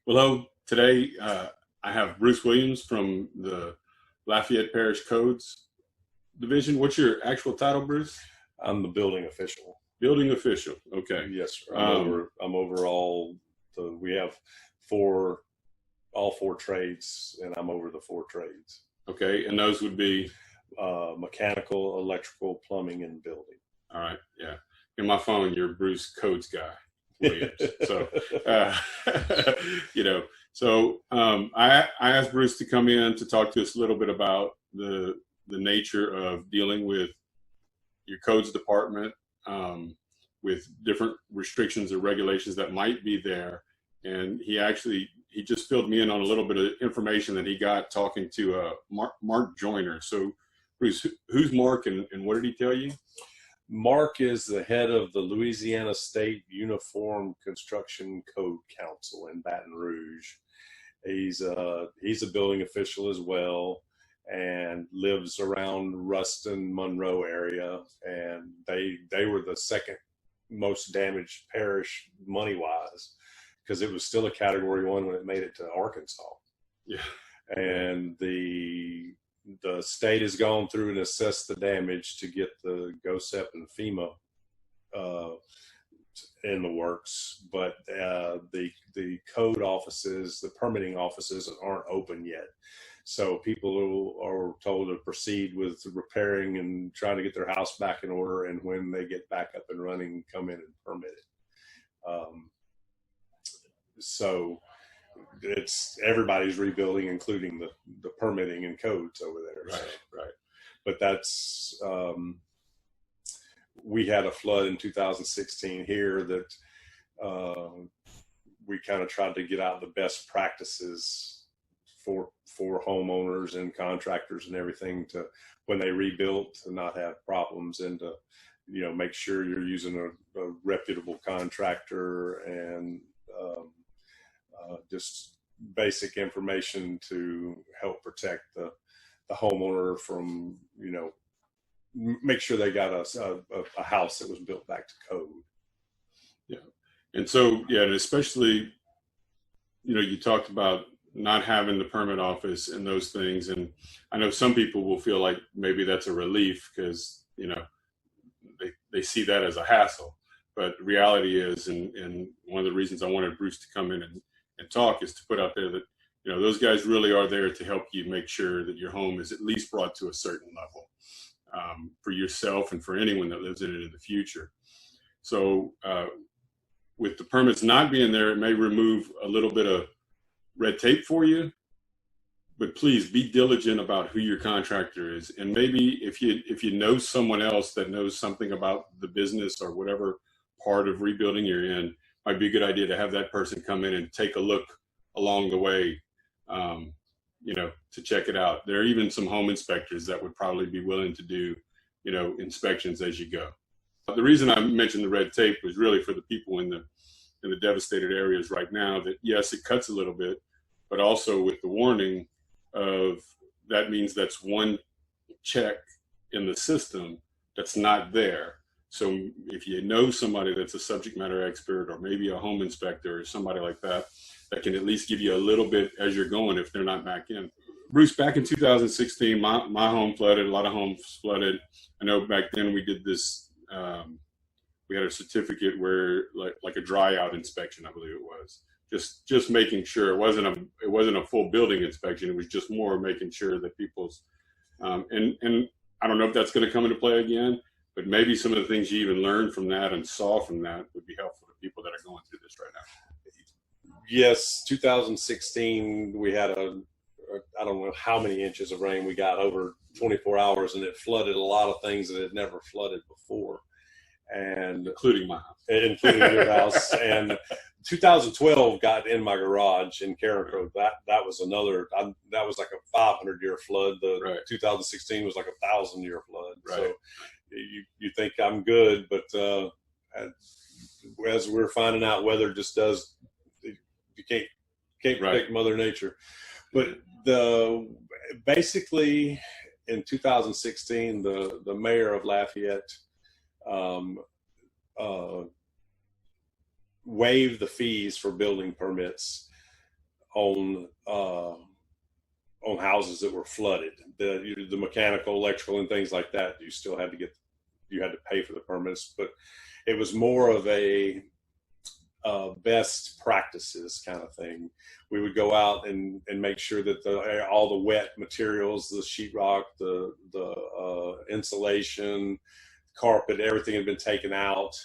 Hello. Today I have Bruce Williams from the Lafayette Parish Codes Division. What's your actual title, Bruce? I'm the building official. Building official. Okay. Yes, sir. I'm over all we have all four trades, and I'm over the four trades. Okay, and those would be mechanical, electrical, plumbing, and building. All right. Yeah. In my phone, you're Bruce Codes guy. Williams. So, I asked Bruce to come in to talk to us a little bit about the nature of dealing with your codes department, with different restrictions or regulations that might be there. And he just filled me in on a little bit of information that he got talking to Mark Joyner. So, Bruce, who's Mark and what did he tell you? Mark is the head of the Louisiana State Uniform Construction Code Council in Baton Rouge. He's a building official as well, and lives around Ruston, Monroe area. And they were the second most damaged parish money-wise, because it was still a Category 1 when it made it to Arkansas. Yeah. And the state has gone through and assessed the damage to get the GOSEP and FEMA in the works, but the code offices, the permitting offices aren't open yet. So people are told to proceed with repairing and trying to get their house back in order, and when they get back up and running, come in and permit it. So it's everybody's rebuilding, including the permitting and codes over there. Right, so. right. But that's we had a flood in 2016 here that we kind of tried to get out the best practices for homeowners and contractors and everything, to when they rebuilt to not have problems, and to make sure you're using a reputable contractor, and just basic information to help protect the homeowner from, make sure they got a house that was built back to code. Yeah. And so, yeah, and especially, you talked about not having the permit office and those things. And I know some people will feel like maybe that's a relief because, they see that as a hassle. But the reality is, and one of the reasons I wanted Bruce to come in and talk is to put out there that, those guys really are there to help you make sure that your home is at least brought to a certain level, for yourself and for anyone that lives in it in the future. So with the permits not being there, it may remove a little bit of red tape for you, but please be diligent about who your contractor is. And maybe if you know someone else that knows something about the business or whatever part of rebuilding you're in, might be a good idea to have that person come in and take a look along the way, to check it out. There are even some home inspectors that would probably be willing to do, inspections as you go. The reason I mentioned the red tape was really for the people in the devastated areas right now, that yes, it cuts a little bit, but also with the warning of that means that's one check in the system that's not there. So if you know somebody that's a subject matter expert, or maybe a home inspector or somebody like that can at least give you a little bit as you're going if they're not back in. Bruce, back in 2016, my home flooded, a lot of homes flooded. I know back then we did this, we had a certificate where like a dry out inspection, I believe it was. Just making sure it wasn't a full building inspection. It was just more making sure that people's, and I don't know if that's going to come into play again, but maybe some of the things you even learned from that and saw from that would be helpful to people that are going through this right now. Yes, 2016, we had I don't know how many inches of rain we got over 24 hours, and it flooded a lot of things that had never flooded before. And including my house. Including your house. And 2012 got in my garage in Carrico. That was that was like a 500-year flood. The right. 2016 was like a 1,000-year flood. Right. So you think I'm good, but as we're finding out, weather just does. You can't predict right. Mother Nature. But basically in 2016, the mayor of Lafayette waived the fees for building permits on houses that were flooded. The mechanical, electrical, and things like that, you had to pay for the permits, but it was more of a best practices kind of thing. We would go out and make sure that all the wet materials, the sheetrock, the insulation, carpet, everything had been taken out.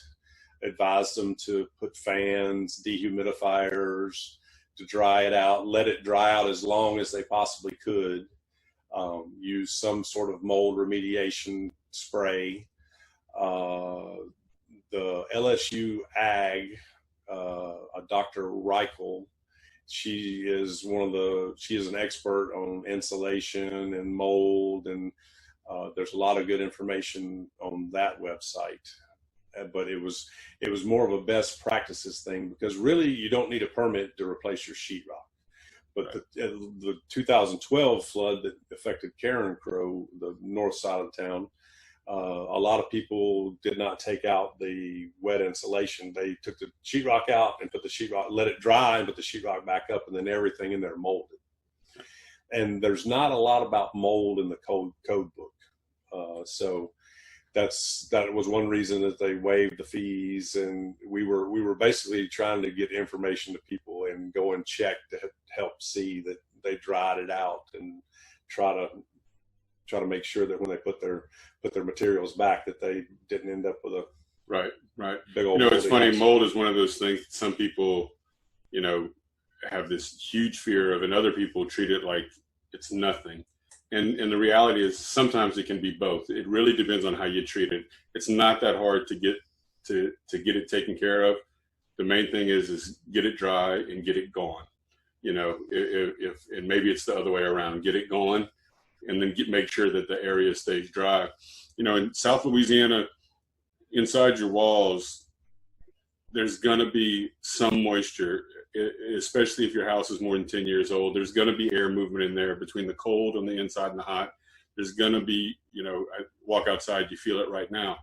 Advised them to put fans, dehumidifiers, to dry it out, let it dry out as long as they possibly could. Use some sort of mold remediation spray. The LSU Ag, Dr. Reichel, she is an expert on insulation and mold, and there's a lot of good information on that website. But it was more of a best practices thing, because really you don't need a permit to replace your sheetrock. But the 2012 flood that affected Karen Crow, the north side of town, a lot of people did not take out the wet insulation. They took the sheetrock out and put the sheetrock, let it dry, and put the sheetrock back up, and then everything in there molded. And there's not a lot about mold in the code book, so that was one reason that they waived the fees. And we were basically trying to get information to people and go and check to help see that they dried it out, and try to make sure that when they put their materials back, that they didn't end up with a right big old. It's funny. House. Mold is one of those things that some people, have this huge fear of, and other people treat it like it's nothing. And the reality is sometimes it can be both. It really depends on how you treat it. It's not that hard to get it taken care of. The main thing is get it dry and get it gone. If and maybe it's the other way around, get it going, and then make sure that the area stays dry. In South Louisiana, inside your walls, there's going to be some moisture, especially if your house is more than 10 years old. There's going to be air movement in there between the cold on the inside and the hot. There's going to be, I walk outside, you feel it right now,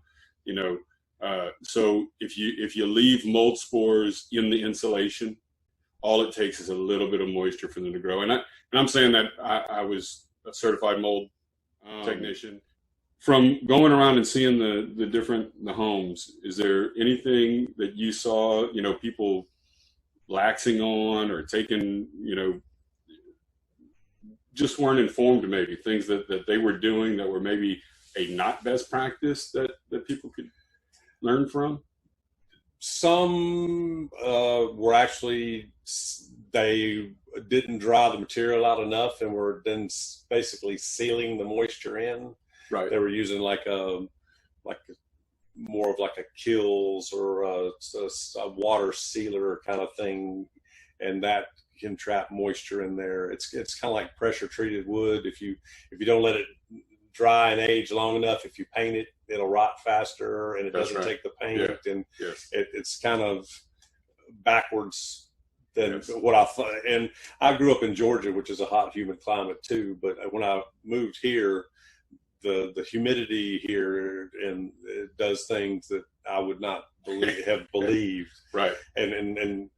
so if you leave mold spores in the insulation, all it takes is a little bit of moisture for them to grow. And I'm saying that I was a certified mold technician. From going around and seeing the homes, is there anything that you saw, people laxing on or taking, just weren't informed, maybe things that they were doing that were maybe a not best practice that people could learn from? Some were actually, they didn't dry the material out enough and were then basically sealing the moisture in. Right. They were using more of like a Kills or a water sealer kind of thing, and that can trap moisture in there. It's kind of like pressure treated wood. If you don't let it dry and age long enough, if you paint it, it'll rot faster, and it doesn't take the paint. Yeah. And it's kind of backwards than what I thought. And I grew up in Georgia, which is a hot, humid climate too. But when I moved here, the humidity here, and it does things that I would not have believed. Right. And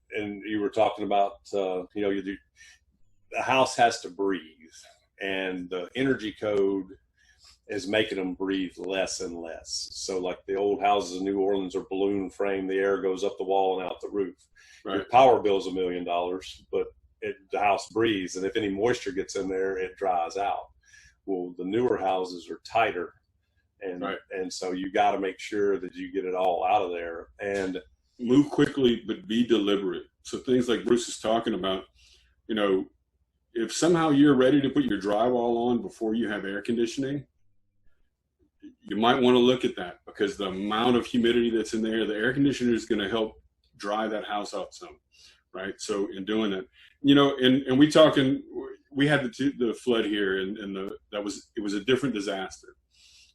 you were talking about, the house has to breathe, and the energy code is making them breathe less and less. So like the old houses in New Orleans are balloon frame, the air goes up the wall and out the roof. Right. Your power bill is $1 million, but the house breathes, and if any moisture gets in there, it dries out. Well, the newer houses are tighter, and so you got to make sure that you get it all out of there and move quickly, but be deliberate. So things like Bruce is talking about, if somehow you're ready to put your drywall on before you have air conditioning, you might want to look at that, because the amount of humidity that's in there, the air conditioner is going to help dry that house out some, right? So in doing that, and we had the flood here, and it was a different disaster.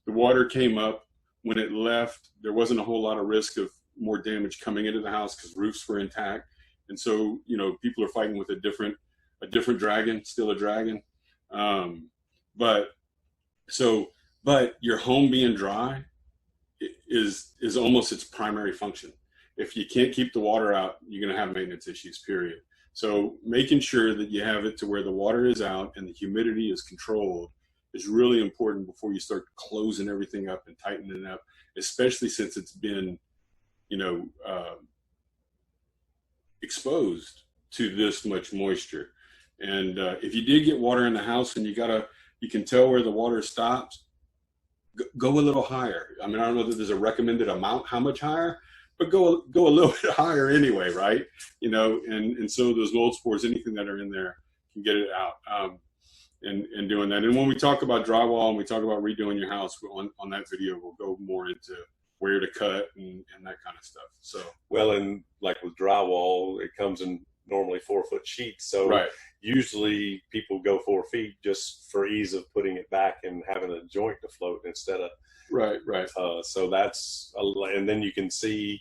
The water came up. When it left, there wasn't a whole lot of risk of more damage coming into the house because roofs were intact. And so, people are fighting with a different dragon, still a dragon. But your home being dry is almost its primary function. If you can't keep the water out, you're going to have maintenance issues, period. So making sure that you have it to where the water is out and the humidity is controlled is really important before you start closing everything up and tightening it up, especially since it's been, you know, exposed to this much moisture. And if you did get water in the house and you can tell where the water stops, go a little higher. I mean, I don't know that there's a recommended amount, how much higher, but go a little bit higher anyway, right? You know, and so those mold spores, anything that are in there, can get it out. And doing that. And when we talk about drywall and we talk about redoing your house, on that video, we'll go more into where to cut and that kind of stuff. So, well, and like with drywall, it comes in normally 4-foot sheets. So right. Usually people go 4 feet just for ease of putting it back and having a joint to float instead of right. So that's and then you can see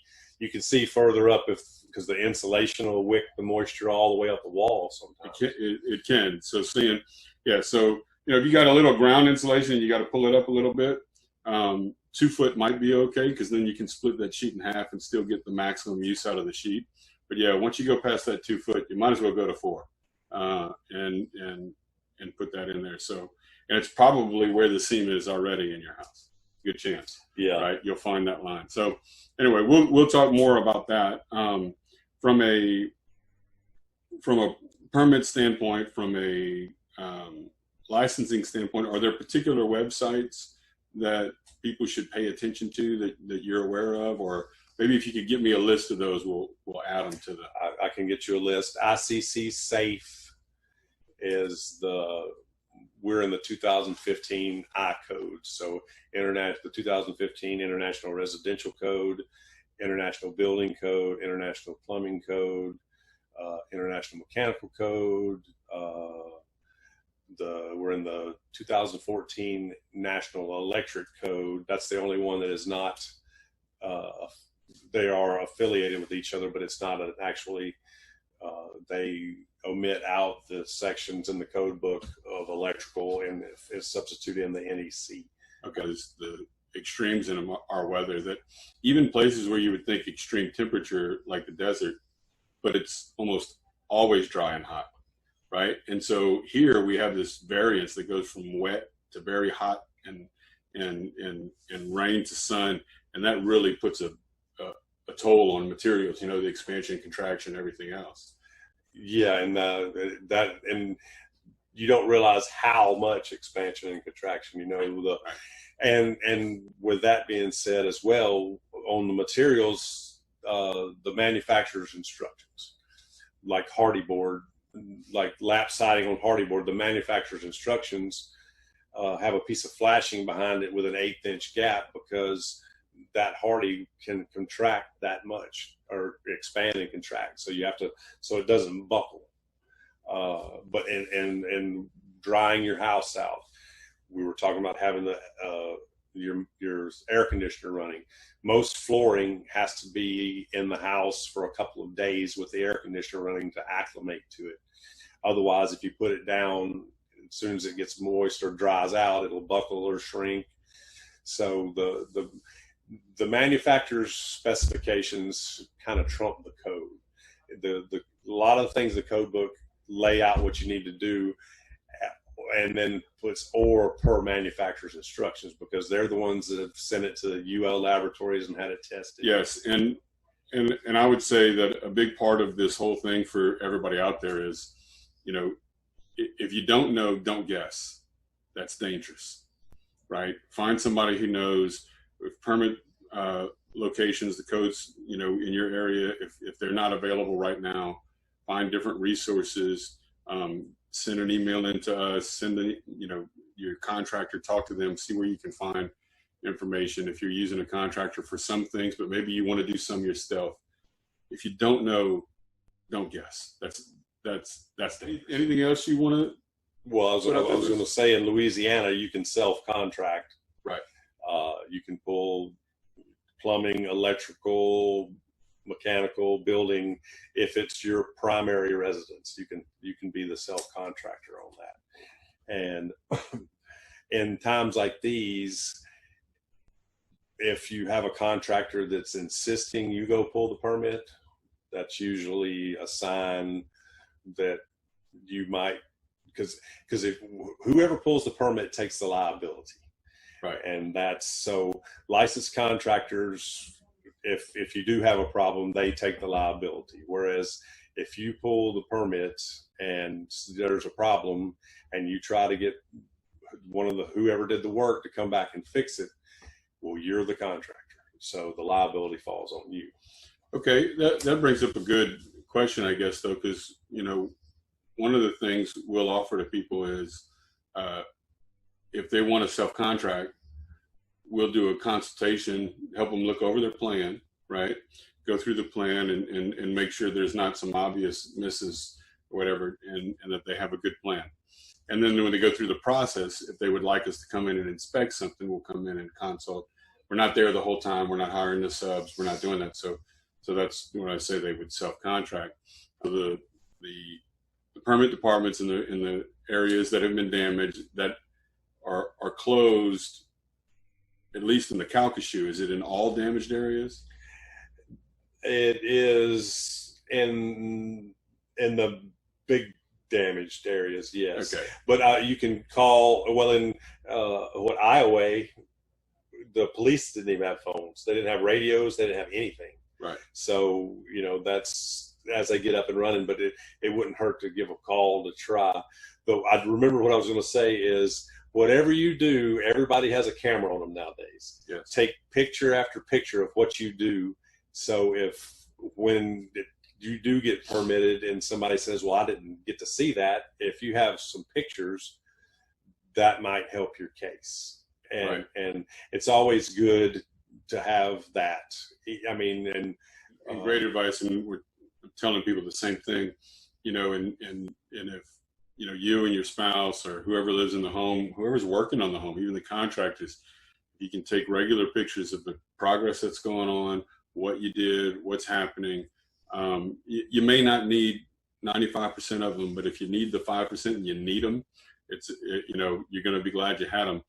further up because the insulation will wick the moisture all the way up the wall sometimes. It can. So seeing, yeah. So, you know, if you got a little ground insulation, you got to pull it up a little bit. 2 foot might be okay, because then you can split that sheet in half and still get the maximum use out of the sheet. But yeah, once you go past that 2 foot, you might as well go to 4 and put that in there. So, and it's probably where the seam is already in your house. Good chance. Yeah. Right. You'll find that line. So anyway, we'll talk more about that from a permit standpoint, from a licensing standpoint. Are there particular websites that people should pay attention to that you're aware of, or maybe if you could give me a list of those, we'll add them to the. I can get you a list. ICC Safe is we're in the 2015 I code. So the 2015 International Residential Code, International Building Code, International Plumbing Code, International Mechanical Code. We're in the 2014 National Electric Code. That's the only one that is not. They are affiliated with each other, but it's not actually. They omit out the sections in the code book of electrical and substitute in the NEC. Okay, it's the extremes in our weather, that even places where you would think extreme temperature, like the desert, but it's almost always dry and hot, right? And so here we have this variance that goes from wet to very hot and rain to sun, and that really puts a toll on materials, you know, the expansion, contraction, everything else. Yeah, and you don't realize how much expansion and contraction, you know, and with that being said as well, on the materials, the manufacturer's instructions, like hardy board, like lap siding on hardy board, the manufacturer's instructions have a piece of flashing behind it with an 1/8 inch gap, because that hardy can contract that much, or expand and contract. So you have to, so it doesn't buckle. But in drying your house out, we were talking about having your air conditioner running. Most flooring has to be in the house for a couple of days with the air conditioner running to acclimate to it. Otherwise, if you put it down, as soon as it gets moist or dries out, it'll buckle or shrink. So the manufacturer's specifications kind of trump the code. A lot of things the code book lay out what you need to do, and then puts or per manufacturer's instructions, because they're the ones that have sent it to UL laboratories and had it tested. Yes, and I would say that a big part of this whole thing for everybody out there is, you know, if you don't know, don't guess. That's dangerous, right? Find somebody who knows. With permit locations, the codes, you know, in your area, if they're not available right now, find different resources. Send an email into us. Your contractor, talk to them, see where you can find information. If you're using a contractor for some things, but maybe you want to do some yourself. If you don't know, don't guess. That's anything else you want to? Well, I was going to say, in Louisiana, you can self-contract. Right. You can pull plumbing, electrical, mechanical, building. If it's your primary residence, you can be the self-contractor on that. And in times like these, if you have a contractor that's insisting you go pull the permit, that's usually a sign that you might, because if whoever pulls the permit takes the liability. Right. And that's so licensed contractors, if you do have a problem, they take the liability. Whereas if you pull the permit and there's a problem and you try to get whoever did the work to come back and fix it, well, you're the contractor. So the liability falls on you. Okay. That brings up a good question, I guess, though, because, one of the things we'll offer to people is, if they want to self-contract, we'll do a consultation, help them look over their plan, right? Go through the plan and make sure there's not some obvious misses or whatever, and that they have a good plan. And then when they go through the process, if they would like us to come in and inspect something, we'll come in and consult. We're not there the whole time. We're not hiring the subs. We're not doing that. So that's when I say they would self-contract. The permit departments in the areas that have been damaged that are closed, at least in the Calcasieu. Is it in all damaged areas? It is in the big damaged areas, yes. Okay. But you can call, in Iowa, the police didn't even have phones. They didn't have radios. They didn't have anything. Right. So, that's as they get up and running, but it wouldn't hurt to give a call to try. But I remember what I was going to say is, whatever you do, everybody has a camera on them nowadays. Yes. Take picture after picture of what you do. So when you do get permitted and somebody says, well, I didn't get to see that, if you have some pictures, that might help your case. And it's always good to have that. I mean, and great advice. And we're telling people the same thing, and if, you and your spouse or whoever lives in the home, whoever's working on the home, even the contractors, you can take regular pictures of the progress that's going on, what you did, what's happening. You may not need 95% of them, but if you need the 5% and you need them, you're going to be glad you had them.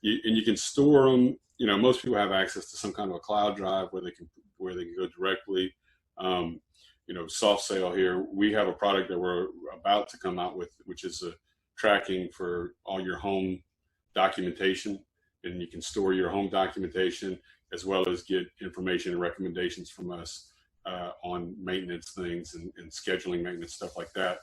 And you can store them. Most people have access to some kind of a cloud drive where they can go directly. Soft sale here, we have a product that we're about to come out with, which is a tracking for all your home documentation, and you can store your home documentation as well as get information and recommendations from us on maintenance things and scheduling maintenance, stuff like that.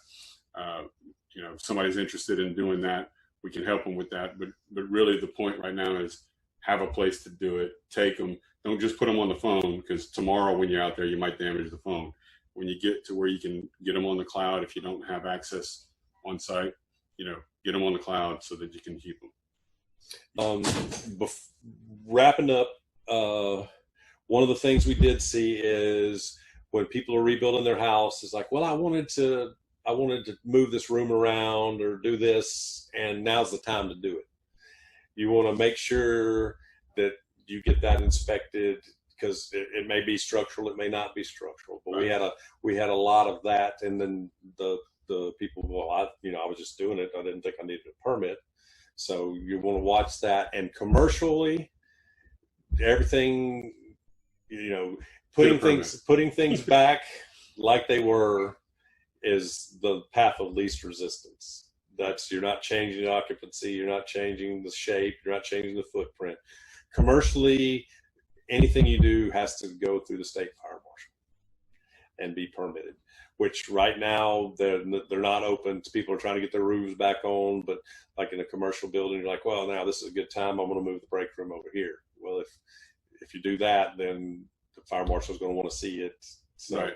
If somebody's interested in doing that, we can help them with that. But really the point right now is have a place to do it. Take them. Don't just put them on the phone, because tomorrow when you're out there, you might damage the phone. When you get to where you can get them on the cloud, if you don't have access on site, get them on the cloud so that you can keep them. Wrapping up, one of the things we did see is when people are rebuilding their house, it's like, well, I wanted to move this room around or do this, and now's the time to do it. You want to make sure that you get that inspected, because it may be structural, it may not be structural. But right. we had a lot of that, and then the people, well, I was just doing it. I didn't think I needed a permit. So you want to watch that. And commercially, everything, putting things back like they were is the path of least resistance. You're not changing the occupancy, you're not changing the shape, you're not changing the footprint. Commercially, anything you do has to go through the state fire marshal and be permitted, which right now they're not open. People are trying to get their roofs back on, but like in a commercial building, you're like, well, now this is a good time. I'm going to move the break room over here. Well, if you do that, then the fire marshal is going to want to see it. So right.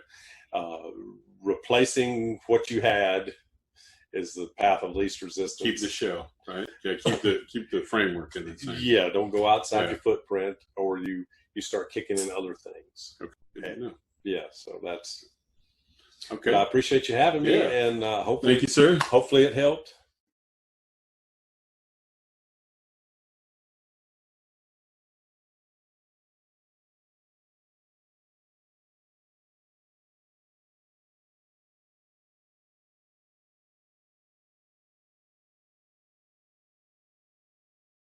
Replacing what you had is the path of least resistance. Keep the shell, right? Yeah, keep the framework in it. Yeah, don't go outside your footprint, or you start kicking in other things. Okay. Yeah, so that's okay. I appreciate you having me, and thank you, sir. Hopefully it helped.